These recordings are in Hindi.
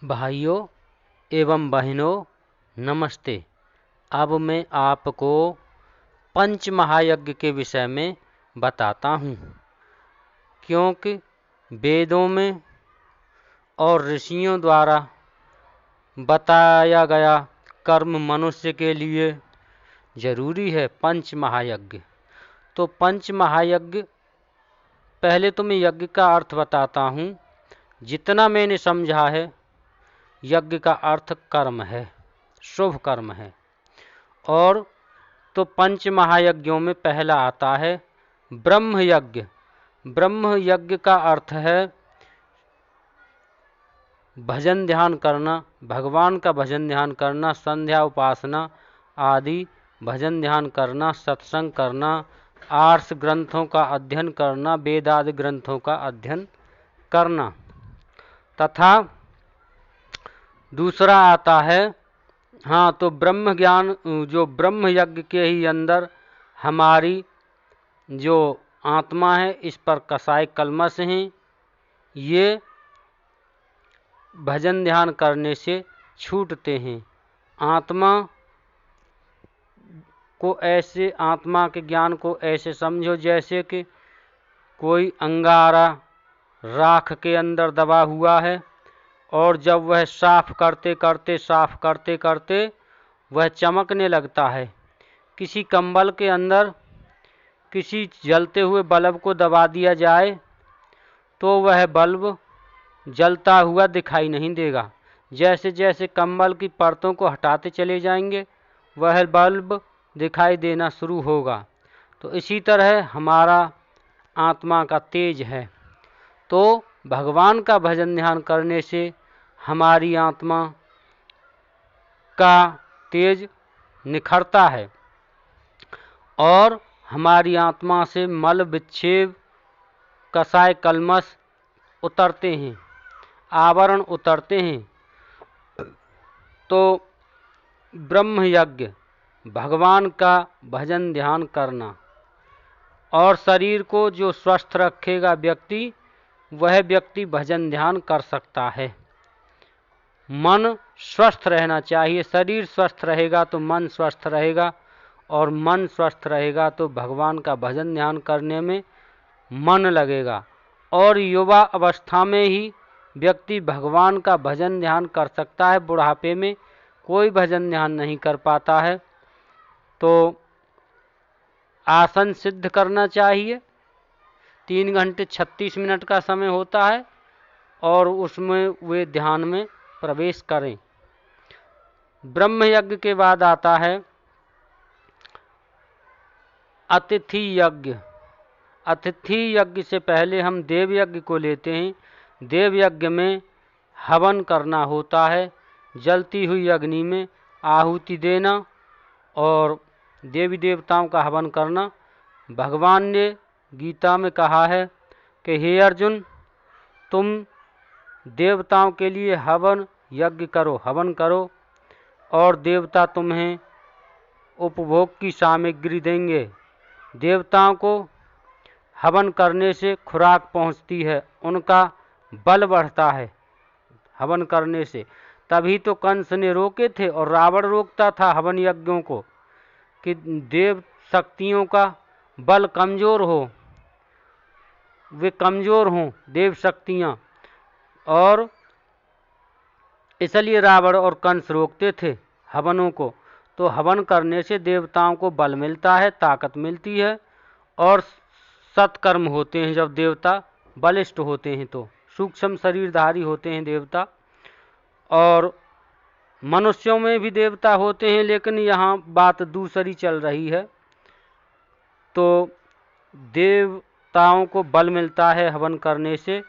भाइयों एवं बहनों नमस्ते। अब मैं आपको पंच महायज्ञ के विषय में बताता हूँ, क्योंकि वेदों में और ऋषियों द्वारा बताया गया कर्म मनुष्य के लिए जरूरी है। पंच महायज्ञ तो पंच महायज्ञ, पहले तो मैं यज्ञ का अर्थ बताता हूँ। जितना मैंने समझा है, यज्ञ का अर्थ कर्म है, शुभ कर्म है। और तो पंच महायज्ञों में पहला आता है ब्रह्म यज्ञ। ब्रह्म यज्ञ का अर्थ है भजन ध्यान करना, भगवान का भजन ध्यान करना, संध्या उपासना आदि भजन ध्यान करना, सत्संग करना, आर्ष ग्रंथों का अध्ययन करना, वेद आदि ग्रंथों का अध्ययन करना। तथा दूसरा आता है, तो ब्रह्म ज्ञान, जो ब्रह्म यज्ञ के ही अंदर हमारी जो आत्मा है, इस पर कसाय कलमश हैं, ये भजन ध्यान करने से छूटते हैं। आत्मा को ऐसे, आत्मा के ज्ञान को ऐसे समझो जैसे कि कोई अंगारा राख के अंदर दबा हुआ है, और जब वह साफ करते करते वह चमकने लगता है। किसी कंबल के अंदर किसी जलते हुए बल्ब को दबा दिया जाए तो वह बल्ब जलता हुआ दिखाई नहीं देगा। जैसे जैसे कंबल की परतों को हटाते चले जाएंगे, वह बल्ब दिखाई देना शुरू होगा। तो इसी तरह हमारा आत्मा का तेज है। तो भगवान का भजन ध्यान करने से हमारी आत्मा का तेज निखरता है और हमारी आत्मा से मल विक्षेप, कसाय कलमश उतरते हैं, आवरण उतरते हैं। तो ब्रह्म यज्ञ, भगवान का भजन ध्यान करना, और शरीर को जो स्वस्थ रखेगा व्यक्ति, वह व्यक्ति भजन ध्यान कर सकता है। मन स्वस्थ रहना चाहिए। शरीर स्वस्थ रहेगा तो मन स्वस्थ रहेगा, और मन स्वस्थ रहेगा तो भगवान का भजन ध्यान करने में मन लगेगा। और युवा अवस्था में ही व्यक्ति भगवान का भजन ध्यान कर सकता है। बुढ़ापे में कोई भजन ध्यान नहीं कर पाता है। तो आसन सिद्ध करना चाहिए। 3 घंटे 36 मिनट का समय होता है, और उसमें वे ध्यान में प्रवेश करें। ब्रह्म यज्ञ के बाद आता है अतिथि यज्ञ। अतिथि यज्ञ से पहले हम देव यज्ञ को लेते हैं। देव यज्ञ में हवन करना होता है। जलती हुई अग्नि में आहुति देना और देवी देवताओं का हवन करना। भगवान ने गीता में कहा है कि हे अर्जुन, तुम देवताओं के लिए हवन यज्ञ करो, हवन करो, और देवता तुम्हें उपभोग की सामग्री देंगे। देवताओं को हवन करने से खुराक पहुंचती है, उनका बल बढ़ता है हवन करने से। तभी तो कंस ने रोके थे और रावण रोकता था हवन यज्ञों को, कि देव शक्तियों का बल कमज़ोर हो, वे कमज़ोर हों देव शक्तियाँ, और इसलिए रावण और कंस रोकते थे हवनों को। तो हवन करने से देवताओं को बल मिलता है, ताकत मिलती है, और सत्कर्म होते हैं। जब देवता बलिष्ठ होते हैं तो सूक्ष्म शरीरधारी होते हैं देवता। और मनुष्यों में भी देवता होते हैं, लेकिन यहाँ बात दूसरी चल रही है। तो देवताओं को बल मिलता है हवन करने से,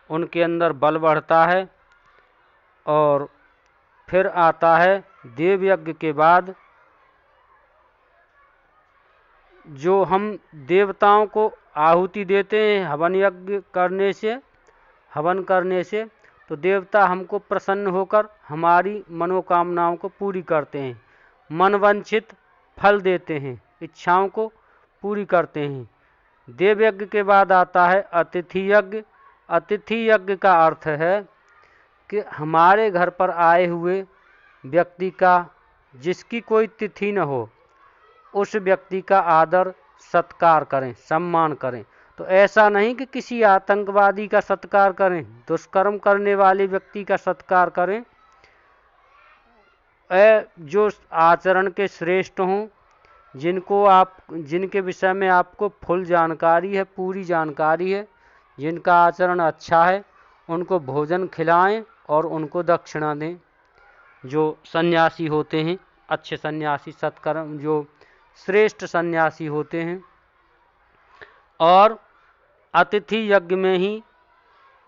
उनके अंदर बल बढ़ता है। और फिर आता है देव यज्ञ के बाद, जो हम देवताओं को आहुति देते हैं हवन यज्ञ करने से, हवन करने से, तो देवता हमको प्रसन्न होकर हमारी मनोकामनाओं को पूरी करते हैं, मनवांछित फल देते हैं, इच्छाओं को पूरी करते हैं। देव यज्ञ के बाद आता है अतिथि यज्ञ। अतिथि यज्ञ का अर्थ है कि हमारे घर पर आए हुए व्यक्ति का, जिसकी कोई तिथि न हो, उस व्यक्ति का आदर सत्कार करें, सम्मान करें। तो ऐसा नहीं कि किसी आतंकवादी का सत्कार करें, दुष्कर्म करने वाले व्यक्ति का सत्कार करें। जो आचरण के श्रेष्ठ हों, जिनके विषय में आपको फुल जानकारी है, पूरी जानकारी है, जिनका आचरण अच्छा है, उनको भोजन खिलाएं और उनको दक्षिणा दें। जो सन्यासी होते हैं, अच्छे सन्यासी, सत्कर्म जो श्रेष्ठ सन्यासी होते हैं। और अतिथि यज्ञ में ही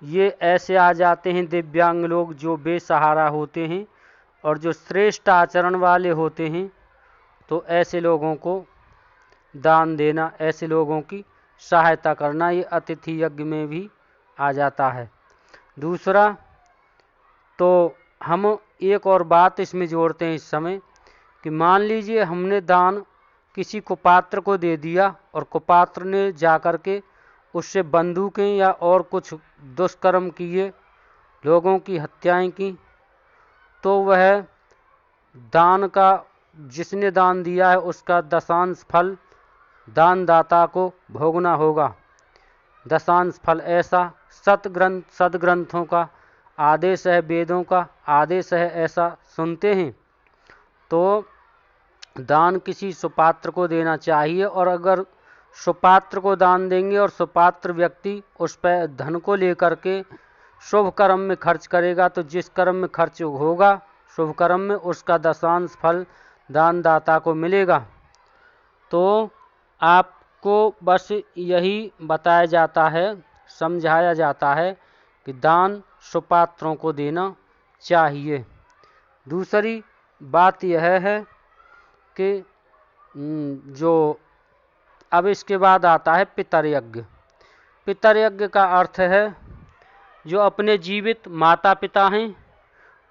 ये ऐसे आ जाते हैं दिव्यांग लोग जो बेसहारा होते हैं और जो श्रेष्ठ आचरण वाले होते हैं, तो ऐसे लोगों को दान देना, ऐसे लोगों की सहायता करना, ये अतिथि यज्ञ में भी आ जाता है। दूसरा, तो हम एक और बात इसमें जोड़ते हैं इस समय कि मान लीजिए हमने दान किसी कुपात्र को दे दिया और कुपात्र ने जाकर के उससे बंदूकें या और कुछ दुष्कर्म किए, लोगों की हत्याएं की, तो वह दान का, जिसने दान दिया है उसका दशांश फल दानदाता को भोगना होगा। दशांश फल ऐसा सदग्रंथों का आदेश है, वेदों का आदेश है, ऐसा सुनते हैं। तो दान किसी सुपात्र को देना चाहिए, और अगर सुपात्र को दान देंगे और सुपात्र व्यक्ति उस पर धन को लेकर के शुभ कर्म में खर्च करेगा, तो जिस कर्म में खर्च होगा शुभ कर्म में, उसका दशांश फल दानदाता को मिलेगा। तो आपको बस यही बताया जाता है, समझाया जाता है कि दान सुपात्रों को देना चाहिए। दूसरी बात यह है कि जो अब इसके बाद आता है पितर यज्ञ। पितर यज्ञ का अर्थ है जो अपने जीवित माता पिता हैं,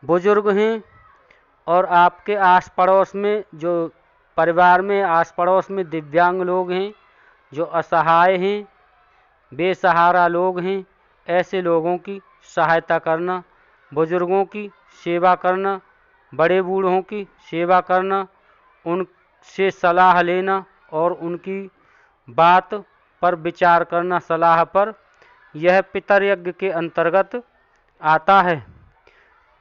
बुजुर्ग हैं, और आपके आस पड़ोस में, जो परिवार में आस पड़ोस में दिव्यांग लोग हैं, जो असहाय हैं, बेसहारा लोग हैं, ऐसे लोगों की सहायता करना, बुजुर्गों की सेवा करना, बड़े बूढ़ों की सेवा करना, उनसे सलाह लेना और उनकी बात पर विचार करना, सलाह पर, यह पितर यज्ञ के अंतर्गत आता है।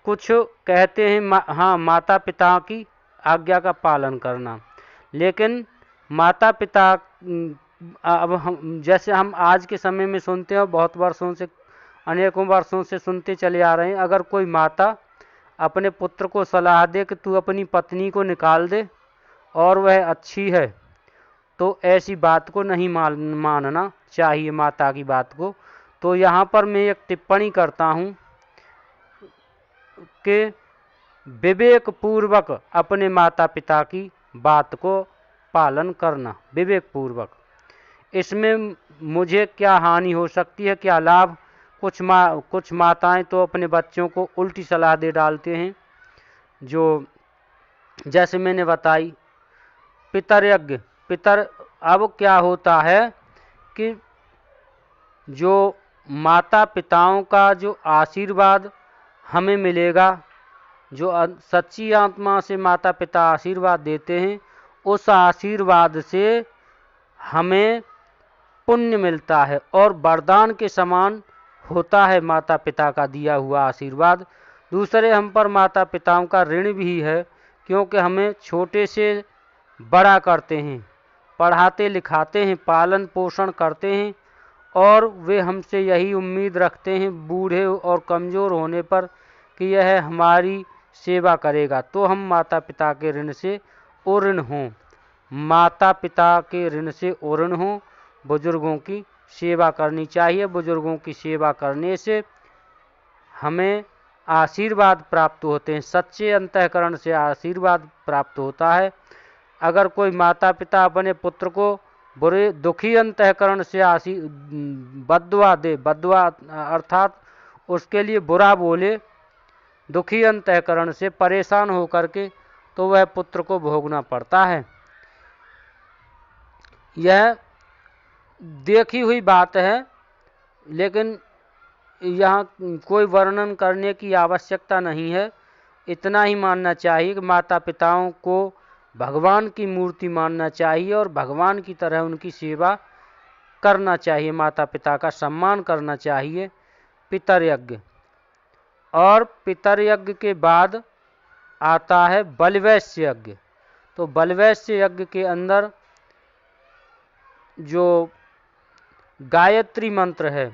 कुछ कहते हैं हाँ, माता पिता की आज्ञा का पालन करना, लेकिन माता पिता, अब हम जैसे हम आज के समय में सुनते हैं, बहुत वर्षों से, अनेकों वर्षों से सुनते चले आ रहे हैं, अगर कोई माता अपने पुत्र को सलाह दे कि तू अपनी पत्नी को निकाल दे और वह अच्छी है, तो ऐसी बात को नहीं मानना चाहिए, माता की बात को। तो यहाँ पर मैं एक टिप्पणी करता हूँ कि विवेक पूर्वक अपने माता पिता की बात को पालन करना, विवेक पूर्वक। इसमें मुझे क्या हानि हो सकती है, क्या लाभ? कुछ माताएं तो अपने बच्चों को उल्टी सलाह दे डालते हैं, जो जैसे मैंने बताई पितर यज्ञ। अब क्या होता है कि जो माता पिताओं का जो आशीर्वाद हमें मिलेगा, जो सच्ची आत्मा से माता पिता आशीर्वाद देते हैं, उस आशीर्वाद से हमें पुण्य मिलता है और वरदान के समान होता है माता पिता का दिया हुआ आशीर्वाद। दूसरे, हम पर माता पिताओं का ऋण भी है, क्योंकि हमें छोटे से बड़ा करते हैं, पढ़ाते लिखाते हैं, पालन पोषण करते हैं, और वे हमसे यही उम्मीद रखते हैं बूढ़े और कमज़ोर होने पर कि यह हमारी सेवा करेगा। तो हम माता पिता के ऋण से ओऋण हों, माता पिता के ऋण से ओऋण हों, बुजुर्गों की सेवा करनी चाहिए। बुजुर्गों की सेवा करने से हमें आशीर्वाद प्राप्त होते हैं, सच्चे अंतःकरण से आशीर्वाद प्राप्त होता है। अगर कोई माता पिता अपने पुत्र को बुरे दुखी अंतःकरण से बद्दुआ दे, बद्दुआ अर्थात उसके लिए बुरा बोले, दुखी अंतःकरण से परेशान होकर के, तो वह पुत्र को भोगना पड़ता है। यह देखी हुई बात है, लेकिन यहाँ कोई वर्णन करने की आवश्यकता नहीं है। इतना ही मानना चाहिए कि माता पिताओं को भगवान की मूर्ति मानना चाहिए और भगवान की तरह उनकी सेवा करना चाहिए, माता पिता का सम्मान करना चाहिए। पितर यज्ञ, और पितर यज्ञ के बाद आता है बलवैश्य यज्ञ। तो बलवैश्य यज्ञ के अंदर जो गायत्री मंत्र है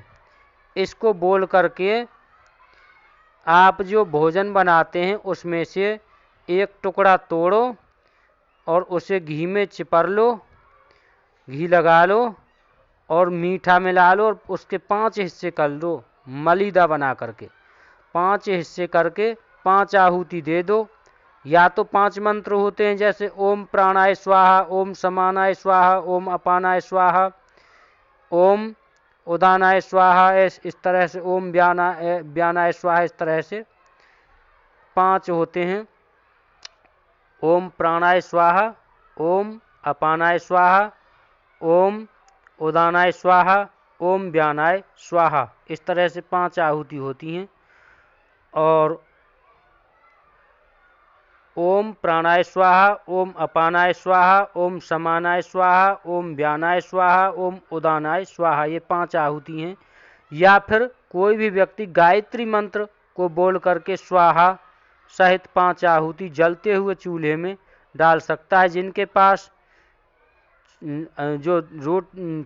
इसको बोल करके आप जो भोजन बनाते हैं उसमें से एक टुकड़ा तोड़ो और उसे घी में चिपर लो, घी लगा लो और मीठा मिला लो और उसके 5 हिस्से कर लो, मलीदा बना करके 5 हिस्से करके 5 आहुति दे दो। या तो 5 मंत्र होते हैं जैसे ओम प्राणाय स्वाहा, ओम समानाय स्वाहा, ओम अपानाय स्वाहा, ओम उदानाय स्वाहा, इस तरह से ओम व्यानाय स्वाहा, इस तरह से 5 होते हैं। ओम प्राणाय स्वाहा, ओम अपानाय स्वाहा, ओम उदानाय स्वाहा, ओम व्यानाय स्वाहा, इस तरह से 5 आहुति होती हैं। और ओम प्राणाय स्वाहा, ओम अपानाय स्वाहा, ओम समानाय स्वाहा, ओम व्यानाय स्वाहा, ओम उदानाय स्वाहा, ये 5 आहुति हैं। या फिर कोई भी व्यक्ति गायत्री मंत्र को बोल करके स्वाहा सहित 5 आहुति जलते हुए चूल्हे में डाल सकता है। जिनके पास जो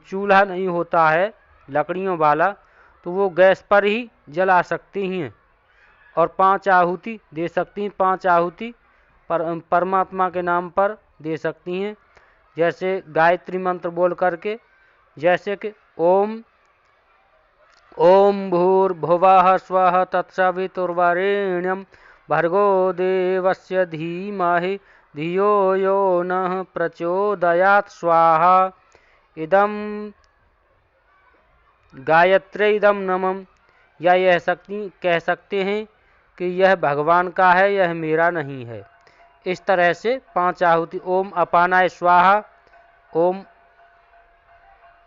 चूल्हा नहीं होता है लकड़ियों वाला, तो वो गैस पर ही जला सकती हैं और 5 आहुति दे सकती हैं। 5 आहुति परमात्मा के नाम पर दे सकती हैं, जैसे गायत्री मंत्र बोल करके, जैसे कि ओम भूर्भुवः स्वः तत्सवितुर्वरेण्यं भर्गो देवस्य धीमहि धियो यो नः प्रचोदयात् स्वाहा इदं गायत्र्यै इदं नमः। या यह कह सकते हैं कि यह भगवान का है, यह मेरा नहीं है। इस तरह से 5 आहुति। ओम अपानाय स्वाहा,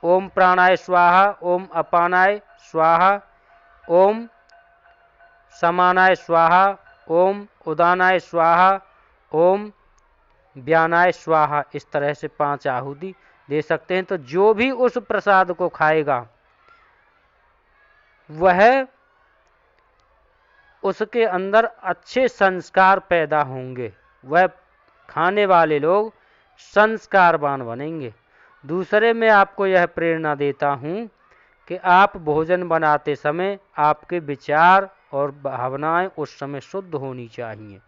ओम प्राणाय स्वाहा, ओम अपानाय स्वाहा, ओम समानाय स्वाहा, ओम उदानाय स्वाहा, ओम व्यानाय स्वाहा, इस तरह से 5 आहुति दे सकते हैं। तो जो भी उस प्रसाद को खाएगा वह उसके अंदर अच्छे संस्कार पैदा होंगे, वह खाने वाले लोग संस्कारवान बनेंगे। दूसरे में आपको यह प्रेरणा देता हूँ कि आप भोजन बनाते समय आपके विचार और भावनाएं उस समय शुद्ध होनी चाहिए।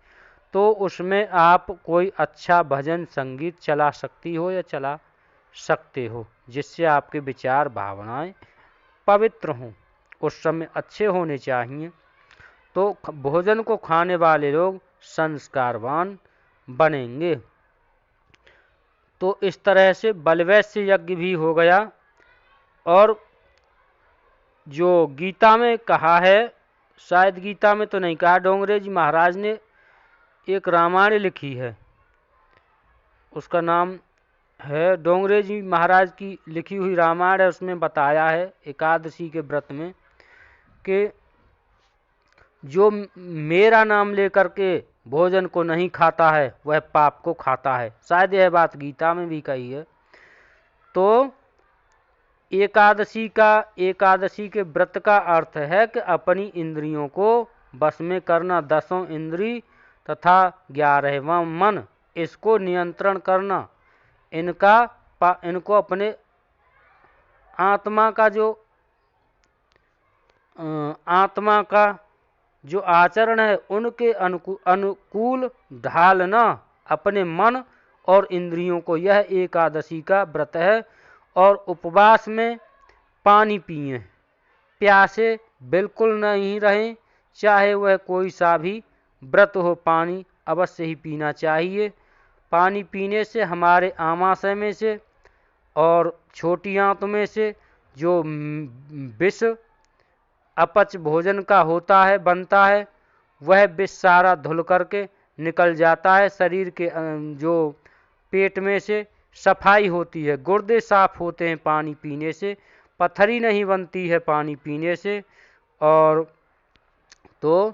तो उसमें आप कोई अच्छा भजन संगीत चला सकती हो या चला सकते हो, जिससे आपके विचार भावनाएं पवित्र हों, उस समय अच्छे होने चाहिए। तो भोजन को खाने वाले लोग संस्कारवान बनेंगे। तो इस तरह से बलवैश्य यज्ञ भी हो गया। और जो गीता में कहा है, शायद गीता में तो नहीं कहा, डोंगरे जी महाराज ने एक रामायण लिखी है, उसका नाम है डोंगरे जी महाराज की लिखी हुई रामायण है। उसमें बताया है एकादशी के व्रत में कि जो मेरा नाम लेकर के भोजन को नहीं खाता है वह पाप को खाता है। शायद यह बात गीता में भी कही है। तो एकादशी के व्रत का अर्थ है कि अपनी इंद्रियों को बस में करना, 10 इंद्री तथा 11वां मन, इसको नियंत्रण करना। इनको अपने आत्मा का जो आचरण है उनके अनुकूल ढालना अपने मन और इंद्रियों को, यह एकादशी का व्रत है। और उपवास में पानी पिएं, प्यासे बिल्कुल नहीं रहें, चाहे वह कोई सा भी व्रत हो, पानी अवश्य ही पीना चाहिए। पानी पीने से हमारे आमाशय में से और छोटी आंत में से जो विष अपच भोजन का होता है, बनता है, वह विष सारा धुल करके निकल जाता है। शरीर के जो पेट में से सफाई होती है, गुर्दे साफ होते हैं पानी पीने से, पथरी नहीं बनती है पानी पीने से, और तो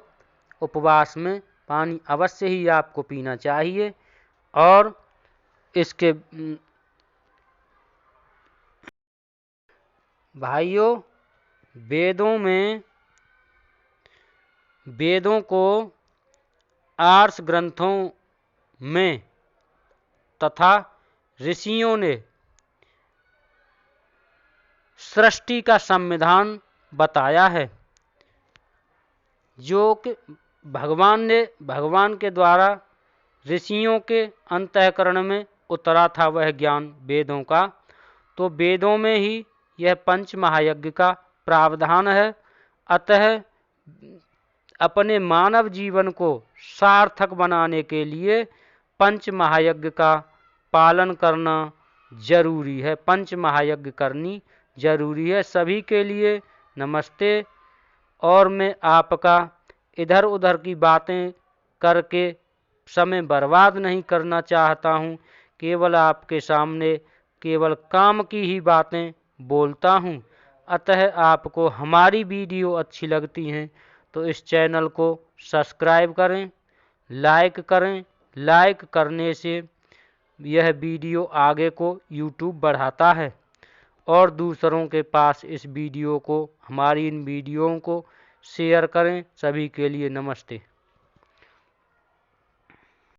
उपवास में पानी अवश्य ही आपको पीना चाहिए। और इसके भाइयों, वेदों को आर्ष ग्रंथों में तथा ऋषियों ने सृष्टि का संविधान बताया है, जो कि भगवान के द्वारा ऋषियों के अंतःकरण में उतरा था वह ज्ञान वेदों का। तो वेदों में ही यह पंच महायज्ञ का प्रावधान है। अतः अपने मानव जीवन को सार्थक बनाने के लिए पंच महायज्ञ का पालन करना जरूरी है, पंच महायज्ञ करनी जरूरी है सभी के लिए। नमस्ते। और मैं आपका इधर उधर की बातें करके समय बर्बाद नहीं करना चाहता हूँ, केवल आपके सामने केवल काम की ही बातें बोलता हूँ। अतः आपको हमारी वीडियो अच्छी लगती हैं तो इस चैनल को सब्सक्राइब करें, लाइक करें। लाइक करने से यह वीडियो आगे को यूट्यूब बढ़ाता है और दूसरों के पास इस वीडियो को, हमारी इन वीडियोओं को शेयर करें। सभी के लिए नमस्ते।